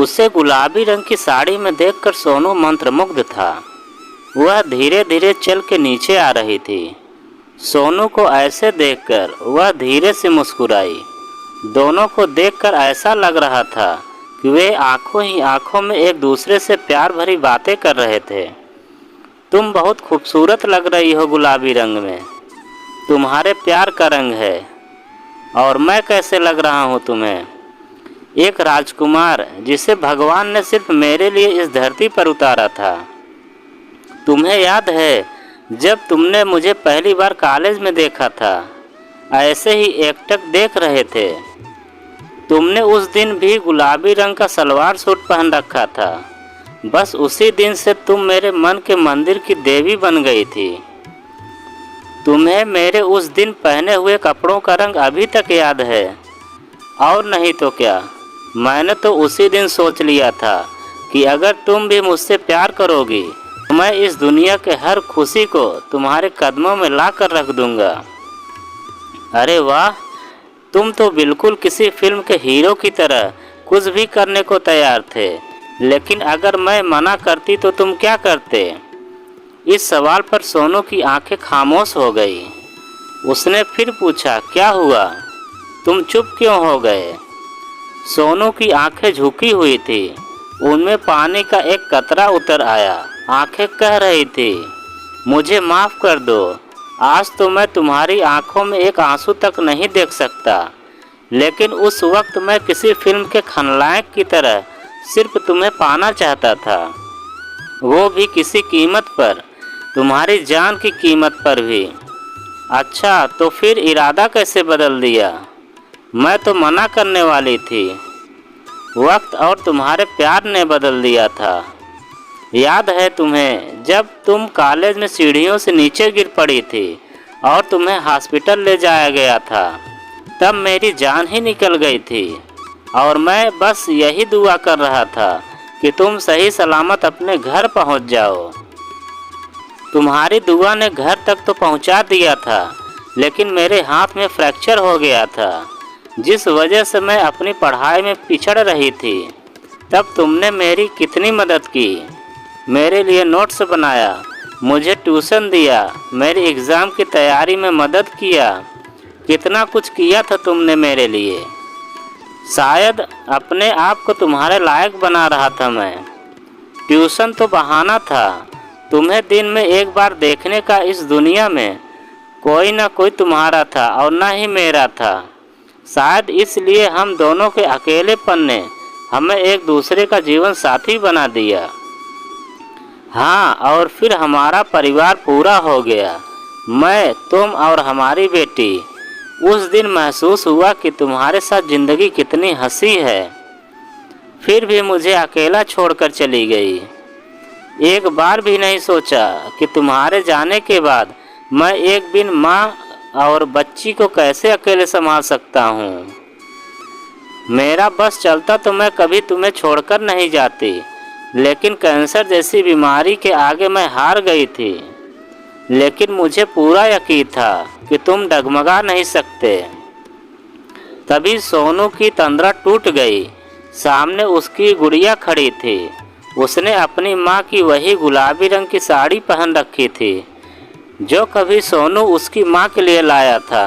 उसे गुलाबी रंग की साड़ी में देखकर सोनू मंत्रमुग्ध था। वह धीरे धीरे चल के नीचे आ रही थी। सोनू को ऐसे देखकर वह धीरे से मुस्कुराई। दोनों को देखकर ऐसा लग रहा था कि वे आंखों ही आंखों में एक दूसरे से प्यार भरी बातें कर रहे थे। तुम बहुत खूबसूरत लग रही हो गुलाबी रंग में, तुम्हारे प्यार का रंग है। और मैं कैसे लग रहा हूँ तुम्हें? एक राजकुमार जिसे भगवान ने सिर्फ मेरे लिए इस धरती पर उतारा था। तुम्हें याद है जब तुमने मुझे पहली बार कॉलेज में देखा था, ऐसे ही एकटक देख रहे थे। तुमने उस दिन भी गुलाबी रंग का सलवार सूट पहन रखा था। बस उसी दिन से तुम मेरे मन के मंदिर की देवी बन गई थी। तुम्हें मेरे उस दिन पहने हुए कपड़ों का रंग अभी तक याद है। और नहीं तो क्या, मैंने तो उसी दिन सोच लिया था कि अगर तुम भी मुझसे प्यार करोगी तो मैं इस दुनिया के हर खुशी को तुम्हारे कदमों में ला कर रख दूंगा। अरे वाह, तुम तो बिल्कुल किसी फिल्म के हीरो की तरह कुछ भी करने को तैयार थे। लेकिन अगर मैं मना करती तो तुम क्या करते? इस सवाल पर सोनू की आंखें खामोश हो गई। उसने फिर पूछा, क्या हुआ? तुम चुप क्यों हो गए? सोनू की आंखें झुकी हुई थी। उनमें पानी का एक कतरा उतर आया। आंखें कह रही थी, मुझे माफ़ कर दो, आज तो मैं तुम्हारी आंखों में एक आंसू तक नहीं देख सकता। लेकिन उस वक्त मैं किसी फिल्म के खलनायक की तरह सिर्फ तुम्हें पाना चाहता था, वो भी किसी कीमत पर, तुम्हारी जान की कीमत पर भी। अच्छा, तो फिर इरादा कैसे बदल दिया? मैं तो मना करने वाली थी। वक्त और तुम्हारे प्यार ने बदल दिया था। याद है तुम्हें जब तुम कॉलेज में सीढ़ियों से नीचे गिर पड़ी थी और तुम्हें हॉस्पिटल ले जाया गया था? तब मेरी जान ही निकल गई थी और मैं बस यही दुआ कर रहा था कि तुम सही सलामत अपने घर पहुंच जाओ। तुम्हारी दुआ ने घर तक तो पहुंचा दिया था, लेकिन मेरे हाथ में फ्रैक्चर हो गया था, जिस वजह से मैं अपनी पढ़ाई में पिछड़ रही थी। तब तुमने मेरी कितनी मदद की, मेरे लिए नोट्स बनाया, मुझे ट्यूशन दिया, मेरी एग्ज़ाम की तैयारी में मदद किया। कितना कुछ किया था तुमने मेरे लिए। शायद अपने आप को तुम्हारे लायक बना रहा था मैं। ट्यूशन तो बहाना था, तुम्हें दिन में एक बार देखने का। इस दुनिया में कोई ना कोई तुम्हारा था और ना ही मेरा था। शायद इसलिए हम दोनों के अकेलेपन ने हमें एक दूसरे का जीवन साथी बना दिया। हाँ, और फिर हमारा परिवार पूरा हो गया, मैं, तुम और हमारी बेटी। उस दिन महसूस हुआ कि तुम्हारे साथ ज़िंदगी कितनी हंसी है। फिर भी मुझे अकेला छोड़कर चली गई। एक बार भी नहीं सोचा कि तुम्हारे जाने के बाद मैं एक बिन माँ और बच्ची को कैसे अकेले संभाल सकता हूँ। मेरा बस चलता तो मैं कभी तुम्हें छोड़कर नहीं जाती, लेकिन कैंसर जैसी बीमारी के आगे मैं हार गई थी। लेकिन मुझे पूरा यकीन था कि तुम डगमगा नहीं सकते। तभी सोनू की तंद्रा टूट गई। सामने उसकी गुड़िया खड़ी थी। उसने अपनी माँ की वही गुलाबी रंग की साड़ी पहन रखी थी जो कभी सोनू उसकी माँ के लिए लाया था।